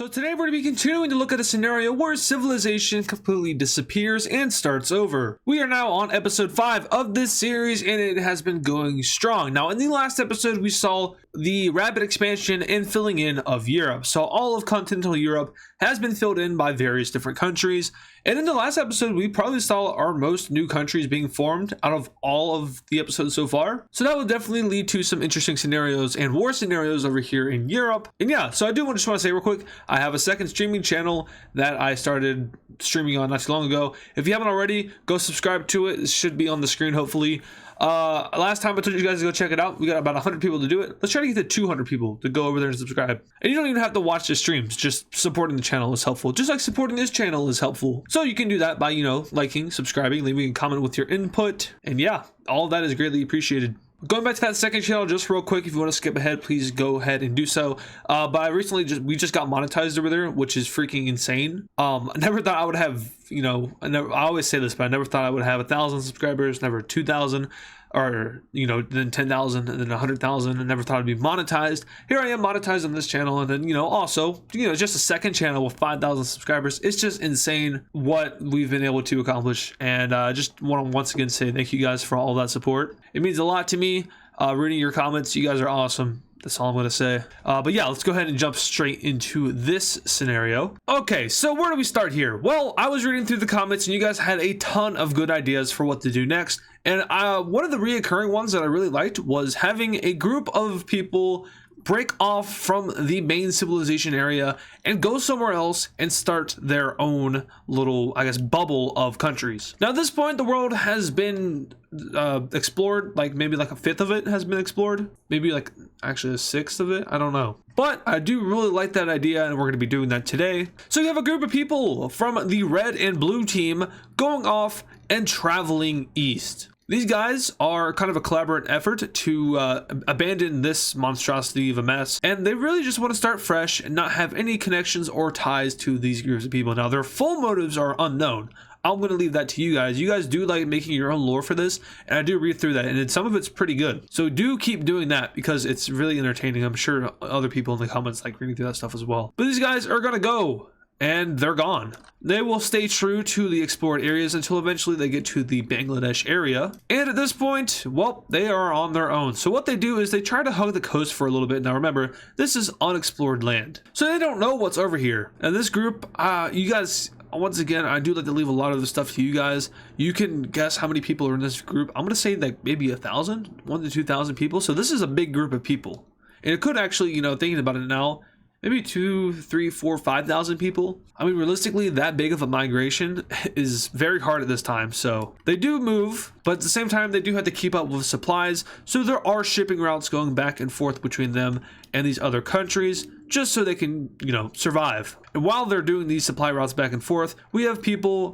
So today we're going to be continuing to look at a scenario where civilization completely disappears and starts over. We are now on episode 5 of this series and it has been going strong. Now in the last episode we saw the rapid expansion and filling in of Europe. So all of continental Europe has been filled in by various different countries. And in the last episode we probably saw our most new countries being formed out of all of the episodes so far. So that will definitely lead to some interesting scenarios and war scenarios over here in Europe. And yeah, so I do just want to say real quick, I have a second streaming channel that I started streaming on not too long ago. If you haven't already, go subscribe to it. It should be on the screen hopefully. Last time I told you guys to go check it out. We got about 100 people to do it. Let's try to get to 200 people to go over there and subscribe. And you don't even have to watch the streams. Just supporting the channel is helpful. Just like supporting this channel is helpful. So you can do that by, liking, subscribing, leaving a comment with your input. And yeah, all of that is greatly appreciated. Going back to that second channel just real quick, if you want to skip ahead, please go ahead and do so. But I recently we just got monetized over there, which is freaking insane. I never thought I would have, I always say this, but I never thought I would have 1,000 subscribers, never 2,000, or then 10,000 and then 100,000. I never thought I'd be monetized. Here I am monetized on this channel, and then also just a second channel with 5,000 subscribers. It's just insane what we've been able to accomplish, and just want to once again say thank you guys for all that support. It means a lot to me. Reading your comments, you guys are awesome. That's all I'm going to say. But yeah, let's go ahead and jump straight into this scenario. Okay, so where do we start here? Well, I was reading through the comments and you guys had a ton of good ideas for what to do next. And one of the reoccurring ones that I really liked was having a group of people break off from the main civilization area and go somewhere else and start their own little, bubble of countries. Now at this point, the world has been explored, maybe a fifth of it has been explored, maybe actually a sixth of it, I don't know. But I do really like that idea, and we're going to be doing that today. So you have a group of people from the red and blue team going off and traveling east. These guys are kind of a collaborative effort to abandon this monstrosity of a mess, and they really just want to start fresh and not have any connections or ties to these groups of people. Now, their full motives are unknown. I'm going to leave that to you guys. You guys do like making your own lore for this, and I do read through that, and some of it's pretty good. So do keep doing that because it's really entertaining. I'm sure other people in the comments like reading through that stuff as well. But these guys are going to go. And they're gone. They will stay true to the explored areas until eventually they get to the Bangladesh area. And at this point, well, they are on their own. So what they do is they try to hug the coast for a little bit. Now remember, this is unexplored land. So they don't know what's over here. And this group, you guys, once again, I do like to leave a lot of the stuff to you guys. You can guess how many people are in this group. I'm going to say maybe 1,000, 1,000 to 2,000 people. So this is a big group of people. And it could actually, thinking about it now, maybe 2, 3, 4, 5,000 people. I mean, realistically, that big of a migration is very hard at this time. So they do move, but at the same time, they do have to keep up with supplies. So there are shipping routes going back and forth between them and these other countries, just so they can, survive. And while they're doing these supply routes back and forth, we have people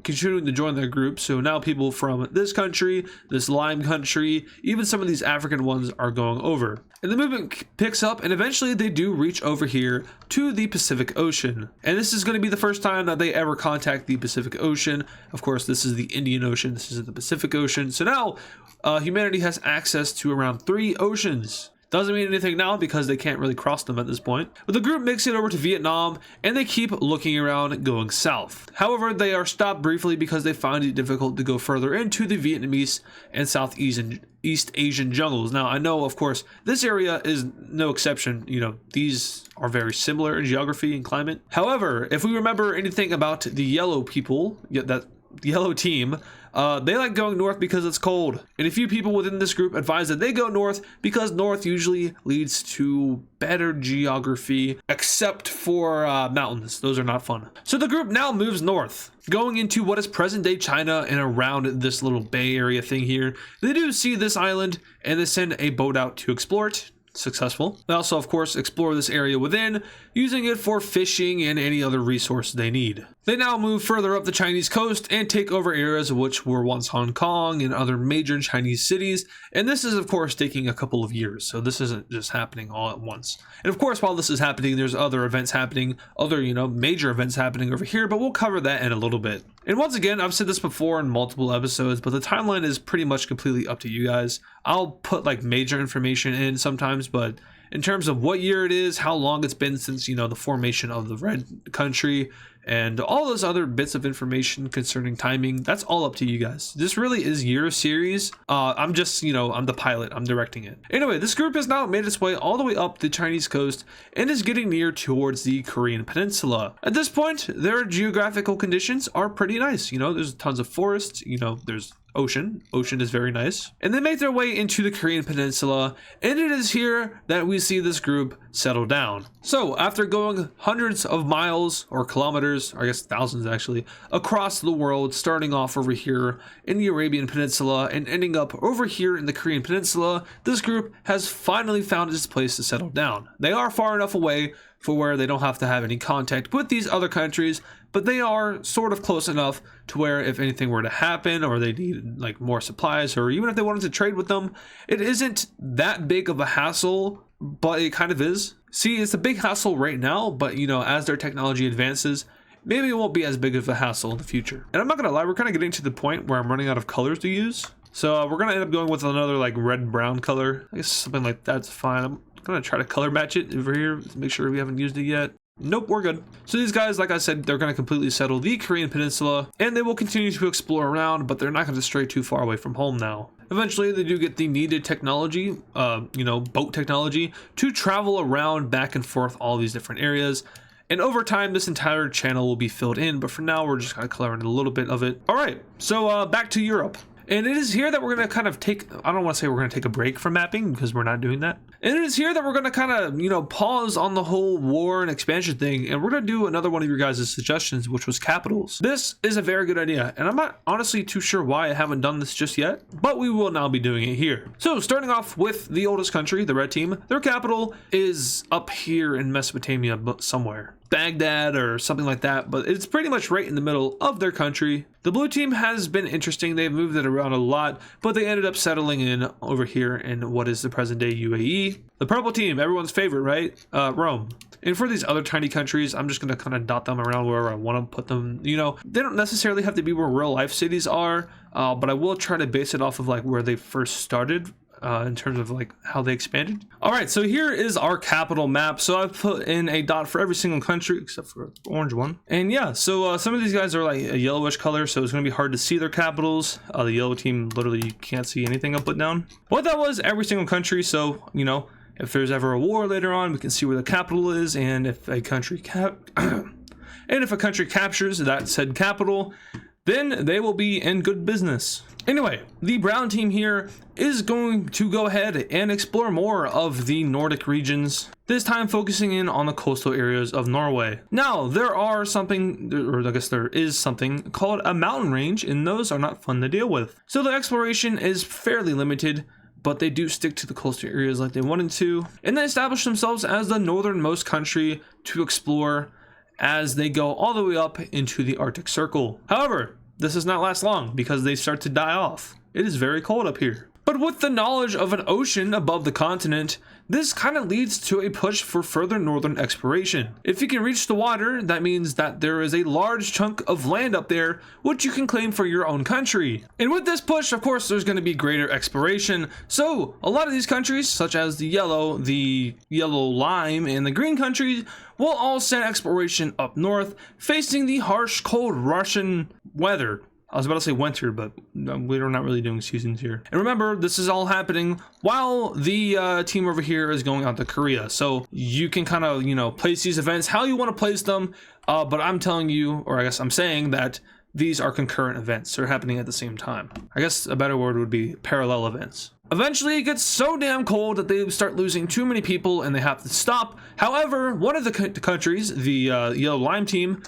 continuing to join their group. So now people from this country, this Lime country, even some of these African ones are going over. And the movement picks up, and eventually they do reach over here to the Pacific Ocean. And this is going to be the first time that they ever contact the Pacific Ocean. Of course, this is the Indian Ocean. This is the Pacific Ocean. So now humanity has access to around 3 oceans. Doesn't mean anything now because they can't really cross them at this point. But the group makes it over to Vietnam and they keep looking around going south. However, they are stopped briefly because they find it difficult to go further into the Vietnamese and Southeast Asian jungles. Now, I know, of course, this area is no exception. These are very similar in geography and climate. However, if we remember anything about the yellow people, that yellow team, they like going north because it's cold. And a few people within this group advise that they go north because north usually leads to better geography, except for mountains. Those are not fun. So the group now moves north, going into what is present day China and around this little bay area thing here. They do see this island and they send a boat out to explore it. Successful. They also, of course, explore this area within, using it for fishing and any other resource they need. They now move further up the Chinese coast and take over areas which were once Hong Kong and other major Chinese cities, and this is, of course, taking a couple of years, so this isn't just happening all at once. And of course, while this is happening, there's other events happening, other, major events happening over here, but we'll cover that in a little bit. And once again, I've said this before in multiple episodes, but the timeline is pretty much completely up to you guys. I'll put major information in sometimes, but in terms of what year it is, how long it's been since, you know, the formation of the red country, and all those other bits of information concerning timing. That's all up to you guys. This really is your series. I'm just, you know, I'm the pilot, I'm directing it. Anyway, this group has now made its way all the way up the Chinese coast and is getting near towards the Korean peninsula. At this point, their geographical conditions are pretty nice. You know, there's tons of forests, you know, there's ocean is very nice, and they make their way into the Korean peninsula, and it is here that we see this group settle down. So after going hundreds of miles or kilometers, or I guess thousands actually, across the world, starting off over here in the Arabian Peninsula and ending up over here in the Korean peninsula, this group has finally found its place to settle down. They are far enough away for where they don't have to have any contact with these other countries, but they are sort of close enough to where if anything were to happen, or they need like more supplies, or even if they wanted to trade with them, it isn't that big of a hassle, but it kind of is. See, it's a big hassle right now, but you know, as their technology advances, maybe it won't be as big of a hassle in the future. And I'm not gonna lie, we're kind of getting to the point where I'm running out of colors to use. So we're gonna end up going with another like red-brown color. I guess something like that's fine. I'm gonna try to color match it over here to make sure we haven't used it yet. Nope, we're good. So these guys, like I said, they're going to completely settle the Korean peninsula, and they will continue to explore around, but they're not going to stray too far away from home now. Eventually, they do get the needed technology, you know, boat technology, to travel around back and forth all these different areas. And over time, this entire channel will be filled in, but for now, we're just kind of coloring a little bit of it. All right, so back to Europe. And it is here that we're going to kind of take, I don't want to say we're going to take a break from mapping, because we're not doing that. And it is here that we're going to kind of, you know, pause on the whole war and expansion thing. And we're going to do another one of your guys' suggestions, which was capitals. This is a very good idea. And I'm not honestly too sure why I haven't done this just yet, but we will now be doing it here. So starting off with the oldest country, the red team, their capital is up here in Mesopotamia somewhere. Baghdad or something like that, but it's pretty much right in the middle of their country. The blue team has been interesting. They've moved it around a lot, but they ended up settling in over here in what is the present day UAE. The purple team, everyone's favorite, right? Rome. And for these other tiny countries, I'm just going to kind of dot them around wherever I want to put them. You know, they don't necessarily have to be where real life cities are, but I will try to base it off of like where they first started. In terms of like how they expanded. All right, so here is our capital map. So I've put in a dot for every single country except for the orange one. And yeah, so some of these guys are like a yellowish color, so it's gonna be hard to see their capitals. The yellow team, literally you can't see anything I put down. What that was, every single country. So, you know, if there's ever a war later on, we can see where the capital is, and if a country captures that said capital, then they will be in good business. Anyway, the brown team here is going to go ahead and explore more of the Nordic regions, this time focusing in on the coastal areas of Norway. Now, there is something called a mountain range, and those are not fun to deal with. So the exploration is fairly limited, but they do stick to the coastal areas like they wanted to, and they establish themselves as the northernmost country to explore as they go all the way up into the Arctic Circle. However, this does not last long because they start to die off. It is very cold up here. But with the knowledge of an ocean above the continent, this kind of leads to a push for further northern exploration. If you can reach the water, that means that there is a large chunk of land up there which you can claim for your own country. And with this push, of course, there's going to be greater exploration. So a lot of these countries, such as the yellow lime, and the green countries, will all send exploration up north, facing the harsh, cold Russian weather. I was about to say winter, but we're not really doing seasons here. And remember, this is all happening while the team over here is going out to Korea. So you can kind of, you know, place these events how you want to place them. But I'm telling you, or I guess I'm saying that these are concurrent events. They're happening at the same time. I guess a better word would be parallel events. Eventually, it gets so damn cold that they start losing too many people and they have to stop. However, one of the countries, the yellow lime team,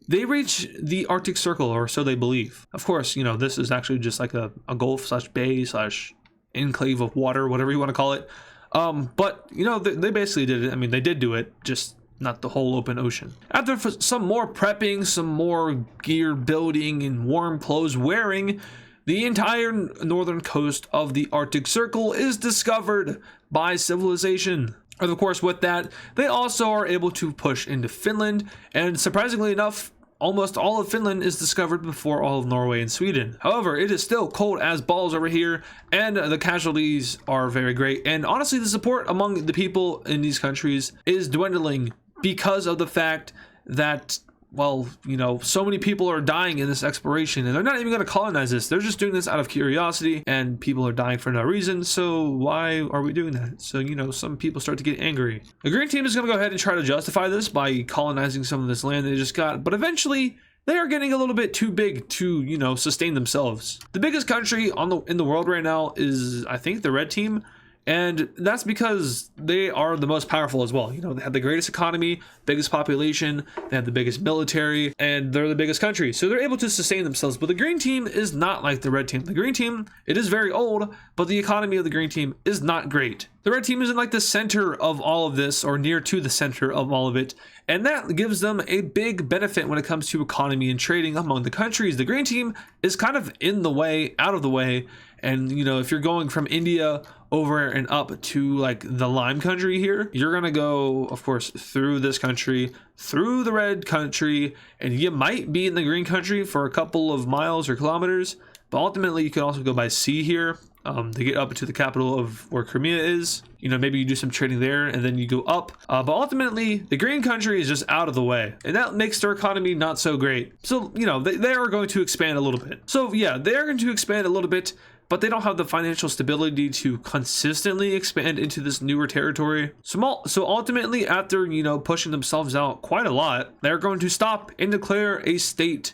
they reach the Arctic Circle, or so they believe. Of course, you know, this is actually just like a gulf slash bay slash enclave of water, whatever you want to call it. But, you know, they basically did it. I mean, they did do it, just not the whole open ocean. After some more prepping, some more gear building, and warm clothes wearing, the entire northern coast of the Arctic Circle is discovered by civilization. And of course, with that, they also are able to push into Finland, and surprisingly enough, almost all of Finland is discovered before all of Norway and Sweden. However, it is still cold as balls over here, and the casualties are very great. And honestly, the support among the people in these countries is dwindling because of the fact that, well, you know, so many people are dying in this exploration, and they're not even going to colonize this. They're just doing this out of curiosity, and people are dying for no reason. So why are we doing that? So, you know, some people start to get angry. The green team is going to go ahead and try to justify this by colonizing some of this land they just got, but eventually they are getting a little bit too big to, you know, sustain themselves. The biggest country in the world right now is, I think, the red team. And that's because they are the most powerful as well. You know, they have the greatest economy, biggest population, they have the biggest military, and they're the biggest country. So they're able to sustain themselves. But the green team is not like the red team. The green team, it is very old, but the economy of the green team is not great. The red team is in like the center of all of this, or near to the center of all of it. And that gives them a big benefit when it comes to economy and trading among the countries. The green team is kind of in the way, out of the way. And, you know, if you're going from India over and up to like the lime country here, you're going to go, of course, through this country, through the red country, and you might be in the green country for a couple of miles or kilometers. But ultimately, you can also go by sea here to get up to the capital of where Crimea is. You know, maybe you do some trading there and then you go up. But ultimately, the green country is just out of the way. And that makes their economy not so great. So, you know, they are going to expand a little bit. So, yeah, they are going to expand a little bit, but they don't have the financial stability to consistently expand into this newer territory. So ultimately, after, you know, pushing themselves out quite a lot, they're going to stop and declare a state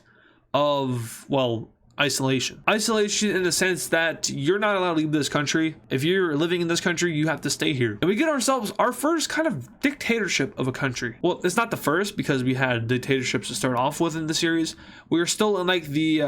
of, well, isolation. Isolation in the sense that you're not allowed to leave this country. If you're living in this country, you have to stay here. And we get ourselves our first kind of dictatorship of a country. Well, it's not the first, because we had dictatorships to start off with in the series. We are still in like the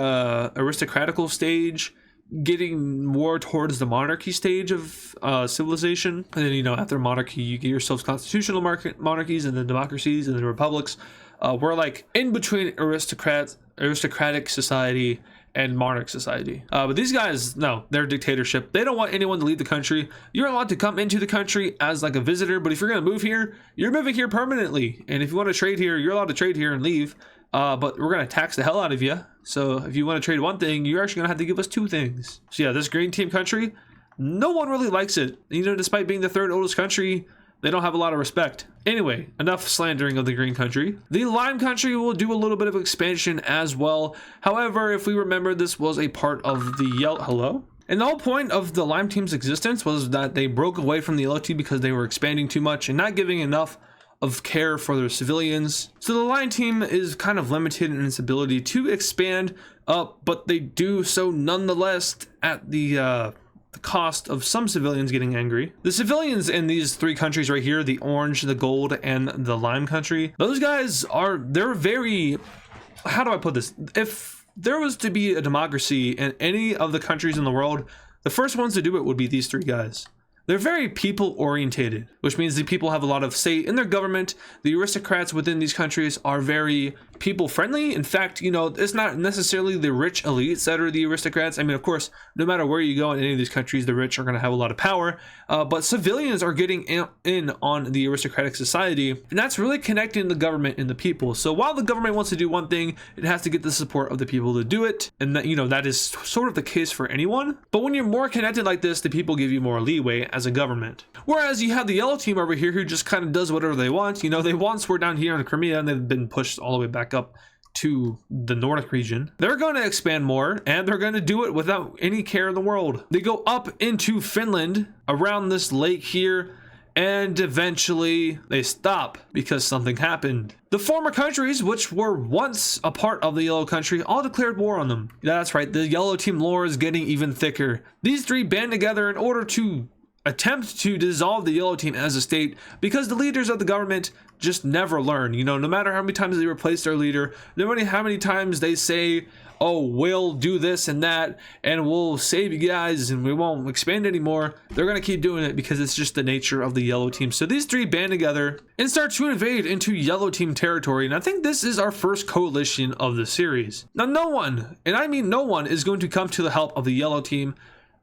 aristocratical stage, getting more towards the monarchy stage of civilization. And then, you know, after monarchy, you get yourselves constitutional monarchies, and then democracies, and then republics. We're like in between aristocratic society and monarch society. But these guys, no, they're dictatorship. They don't want anyone to leave the country. You're allowed to come into the country as like a visitor, but if you're going to move here, you're moving here permanently. And if you want to trade here, you're allowed to trade here and leave. But we're going to tax the hell out of you. So if you want to trade one thing, you're actually going to have to give us two things. So yeah, this green team country, no one really likes it. You know, despite being the third oldest country, they don't have a lot of respect. Anyway, enough slandering of the green country. The lime country will do a little bit of expansion as well. However, if we remember, this was a part of the yellow... Hello? And the whole point of the lime team's existence was that they broke away from the yellow team because they were expanding too much and not giving enough of care for their civilians. So the lime team is kind of limited in its ability to expand up, but they do so nonetheless at the cost of some civilians getting angry. The civilians in these three countries right here, the orange, the gold, and the lime country, those guys they're very, how do I put this? If there was to be a democracy in any of the countries in the world, the first ones to do it would be these three guys. They're very people orientated, which means the people have a lot of say in their government. The aristocrats within these countries are very people friendly. In fact, you know, it's not necessarily the rich elites that are the aristocrats. I mean, of course, no matter where you go in any of these countries, the rich are going to have a lot of power, but civilians are getting in on the aristocratic society, and that's really connecting the government and the people. So while the government wants to do one thing, it has to get the support of the people to do it, and that, you know, that is sort of the case for anyone. But when you're more connected like this, the people give you more leeway as a government. Whereas you have the yellow team over here who just kind of does whatever they want. You know, they once were down here in Crimea, and they've been pushed all the way back up to the Nordic region. They're going to expand more, and they're going to do it without any care in the world. They go up into Finland around this lake here, and eventually they stop because something happened. The former countries, which were once a part of the yellow country, all declared war on them. That's right, the yellow team lore is getting even thicker. These three band together in order to attempt to dissolve the yellow team as a state, because the leaders of the government just never learn. You know, no matter how many times they replace their leader, no matter how many times they say, oh, we'll do this and that, and we'll save you guys, and we won't expand anymore, they're going to keep doing it because it's just the nature of the yellow team. So these three band together and start to invade into yellow team territory, and I think this is our first coalition of the series. Now, no one, and I mean no one, is going to come to the help of the yellow team.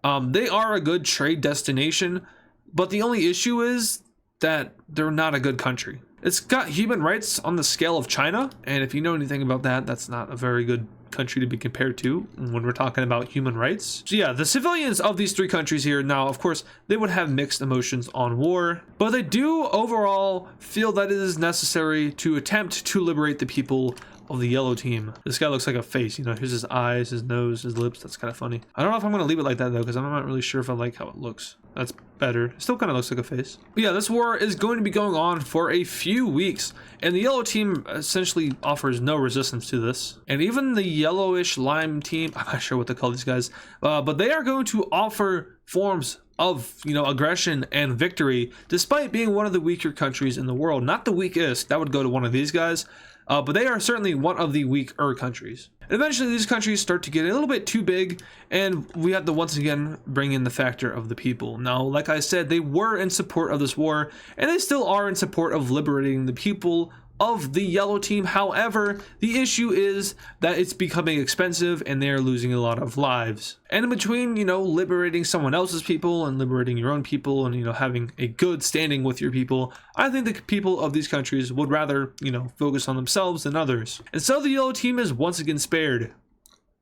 They are a good trade destination, but the only issue is that they're not a good country. It's got human rights on the scale of China, and if you know anything about that, that's not a very good country to be compared to when we're talking about human rights. So yeah, the civilians of these three countries here, now of course they would have mixed emotions on war, but they do overall feel that it is necessary to attempt to liberate the people of the yellow team. This guy looks like a face, you know, here's his eyes, his nose, his lips. That's kind of funny. I don't know if I'm going to leave it like that though, because I'm not really sure if I like how it looks. That's better. It still kind of looks like a face. But yeah, this war is going to be going on for a few weeks, and the yellow team essentially offers no resistance to this. And even the yellowish lime team, I'm not sure what to call these guys, but they are going to offer forms of, you know, aggression and victory, despite being one of the weaker countries in the world. Not the weakest, that would go to one of these guys. But they are certainly one of the weaker countries. And eventually these countries start to get a little bit too big, and we have to once again bring in the factor of the people. Now, like I said, they were in support of this war, and they still are in support of liberating the people of the yellow team. However, the issue is that it's becoming expensive and they're losing a lot of lives. And in between, you know, liberating someone else's people and liberating your own people and, you know, having a good standing with your people, I think the people of these countries would rather, you know, focus on themselves than others. And so the yellow team is once again spared.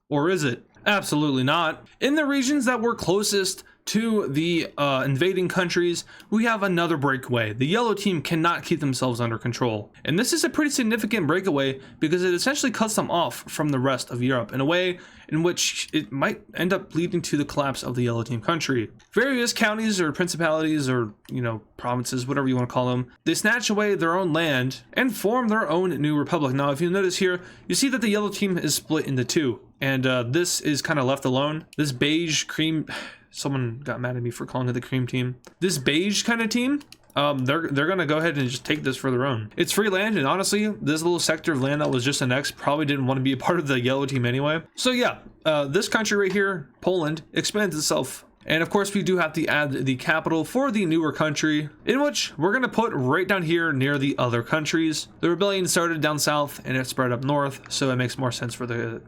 Or is it? Absolutely not. In the regions that were closest to the invading countries, we have another breakaway. The yellow team cannot keep themselves under control. And this is a pretty significant breakaway because it essentially cuts them off from the rest of Europe in a way in which it might end up leading to the collapse of the yellow team country. Various counties or principalities or, you know, provinces, whatever you want to call them, they snatch away their own land and form their own new republic. Now, if you notice here, you see that the yellow team is split into two, and this is kind of left alone. This beige cream, someone got mad at me for calling it the cream team. This beige kind of team, they're gonna go ahead and just take this for their own. It's free land, and honestly, this little sector of land that was just annexed probably didn't want to be a part of the yellow team anyway. So yeah, this country right here, Poland, expands itself. And of course, we do have to add the capital for the newer country, in which we're going to put right down here near the other countries. The rebellion started down south and it spread up north, so it makes more sense for the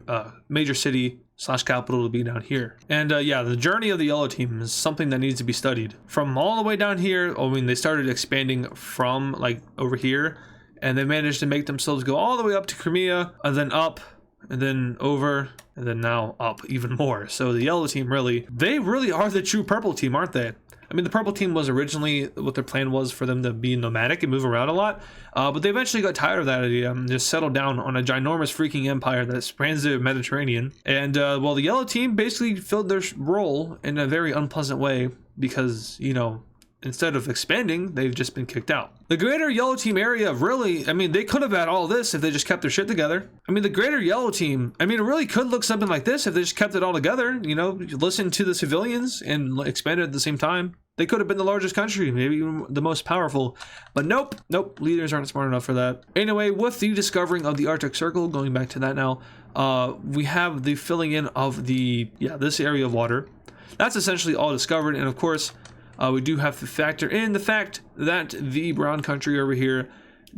major city / capital to be down here. And yeah, the journey of the yellow team is something that needs to be studied. From all the way down here, I mean, they started expanding from like over here, and they managed to make themselves go all the way up to Crimea, and then up, and then over, and then now up even more. So the yellow team they really are the true purple team, aren't they? I mean, the purple team was originally what their plan was for them to be nomadic and move around a lot, but they eventually got tired of that idea and just settled down on a ginormous freaking empire that spans the Mediterranean. And well, the yellow team basically filled their role in a very unpleasant way because, you know, instead of expanding, they've just been kicked out. The greater yellow team area really, I mean, they could have had all this if they just kept their shit together. I mean, the greater yellow team, I mean, it really could look something like this if they just kept it all together, you know, listen to the civilians and expanded at the same time. They could have been the largest country, maybe even the most powerful, but nope, leaders aren't smart enough for that. Anyway, with the discovering of the Arctic Circle, going back to that now, we have the filling in of this area of water. That's essentially all discovered, and of course, we do have to factor in the fact that the brown country over here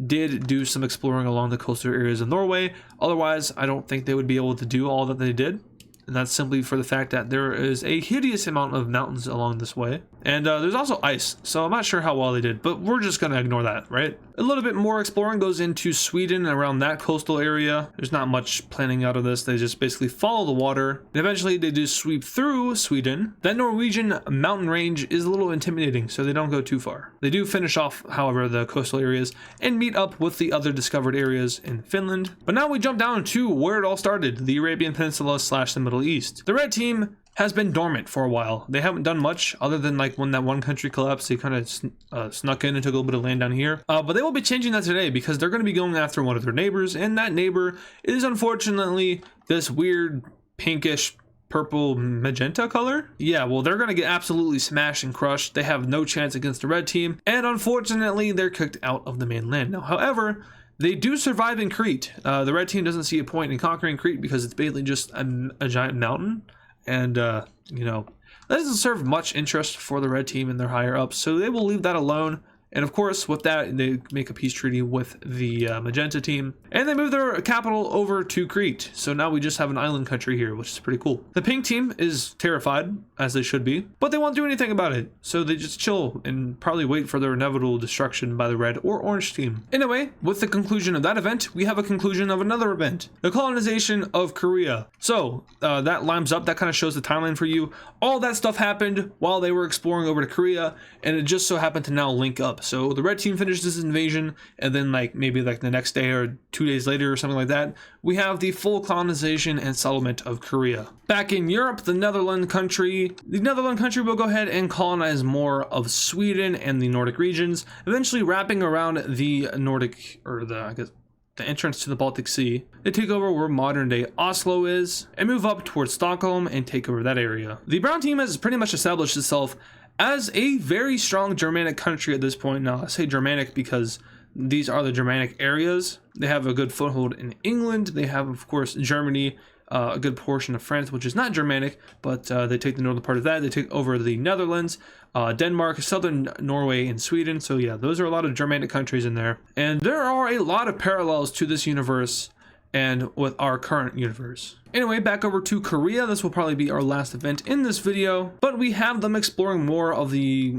did do some exploring along the coastal areas of Norway. Otherwise, I don't think they would be able to do all that they did. And that's simply for the fact that there is a hideous amount of mountains along this way. And there's also ice, so I'm not sure how well they did, but we're just gonna ignore that, right? A little bit more exploring goes into Sweden and around that coastal area. There's not much planning out of this. They just basically follow the water. And eventually they do sweep through Sweden. That Norwegian mountain range is a little intimidating, so they don't go too far. They do finish off, however, the coastal areas and meet up with the other discovered areas in Finland. But now we jump down to where it all started, the Arabian Peninsula / the Middle East. The red team has been dormant for a while. They haven't done much other than like when that one country collapsed, they kind of snuck in and took a little bit of land down here. But they will be changing that today because they're going to be going after one of their neighbors, and that neighbor is unfortunately this weird pinkish purple magenta color. Yeah, well, they're going to get absolutely smashed and crushed. They have no chance against the red team, and unfortunately they're kicked out of the mainland. Now, however, they do survive in Crete. The red team doesn't see a point in conquering Crete because it's basically just a giant mountain. And, you know, that doesn't serve much interest for the red team and their higher ups. So they will leave that alone And of course, with that, they make a peace treaty with the Magenta team, and they move their capital over to Crete. So now we just have an island country here, which is pretty cool. The pink team is terrified, as they should be, but they won't do anything about it. So they just chill and probably wait for their inevitable destruction by the red or orange team. Anyway, with the conclusion of that event, we have a conclusion of another event, the colonization of Korea. So that lines up, that kind of shows the timeline for you. All that stuff happened while they were exploring over to Korea, and it just so happened to now link up. So the red team finished this invasion, and then maybe the next day or 2 days later or something like that, we have the full colonization and settlement of Korea. Back in Europe, the Netherlands country will go ahead and colonize more of Sweden and the Nordic regions, eventually wrapping around the Nordic, or the entrance to the Baltic Sea. They take over where modern day Oslo is and move up towards Stockholm and take over that area. The brown team has pretty much established itself as a very strong Germanic country at this point. Now I say Germanic because these are the Germanic areas. They have a good foothold in England. They have, of course, Germany, a good portion of France, which is not Germanic, but they take the northern part of that. They take over the Netherlands, Denmark, southern Norway, and Sweden. So yeah, those are a lot of Germanic countries in there. And there are a lot of parallels to this universe and with our current universe. Anyway, back over to Korea. This will probably be our last event in this video, but we have them exploring more of the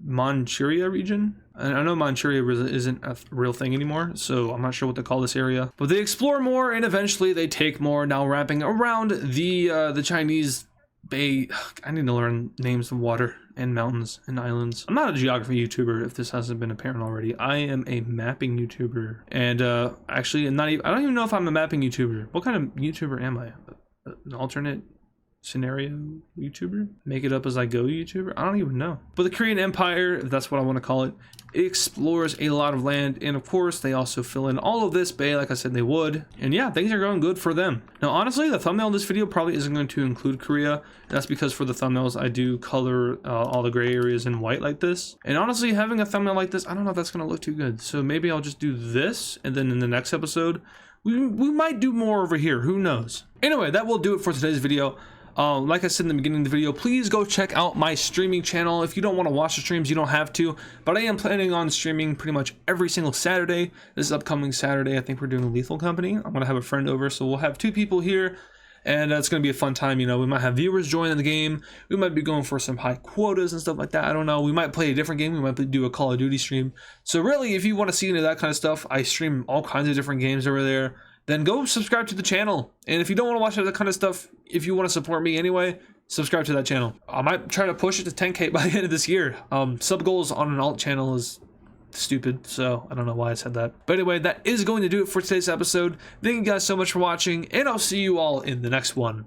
Manchuria region. And I know Manchuria isn't a real thing anymore, so I'm not sure what to call this area. But they explore more, and eventually they take more, now wrapping around the Chinese Bay. I need to learn names of water and mountains and islands. I'm not a geography YouTuber, if this hasn't been apparent already. I am a mapping YouTuber. And actually, I don't even know if I'm a mapping YouTuber. What kind of YouTuber am I? An alternate scenario YouTuber? Make it up as I go YouTuber? I don't even know. But the Korean Empire, if that's what I want to call it, explores a lot of land, and of course they also fill in all of this bay like I said they would. And yeah, things are going good for them. Now honestly, the thumbnail of this video probably isn't going to include Korea. That's because for the thumbnails I do color all the gray areas in white like this, and honestly having a thumbnail like this, I don't know if that's going to look too good. So maybe I'll just do this, and then in the next episode we might do more over here, who knows. Anyway, that will do it for today's video. Like I said in the beginning of the video, please go check out my streaming channel. If you don't want to watch the streams, you don't have to, but I am planning on streaming pretty much every single Saturday. This upcoming Saturday, I think we're doing a Lethal Company. I'm gonna have a friend over, so we'll have 2 people here, and it's gonna be a fun time. You know, we might have viewers join the game. We might be going for some high quotas and stuff like that. I don't know. We might play a different game. We might do a Call of Duty stream. So really, if you want to see into that kind of stuff, I stream all kinds of different games over there. Then go subscribe to the channel. And if you don't want to watch that kind of stuff, if you want to support me anyway, subscribe to that channel. I might try to push it to 10K by the end of this year. Sub goals on an alt channel is stupid, so I don't know why I said that. But anyway, that is going to do it for today's episode. Thank you guys so much for watching, and I'll see you all in the next one.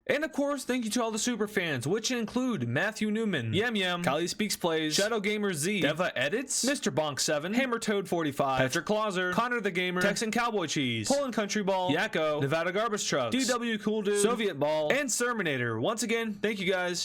And of course, thank you to all the super fans, which include Matthew Newman, Yam, Kylie Speaks Plays, Shadow Gamer Z, Deva Edits, Mr. Bonk 7, Hammer Toad 45, Patrick Clauser, Connor the Gamer, Texan Cowboy Cheese, Poland Country Ball, Yakko, Nevada Garbage Trucks, DW Cool Dude, Soviet Ball, and Serminator. Once again, thank you guys.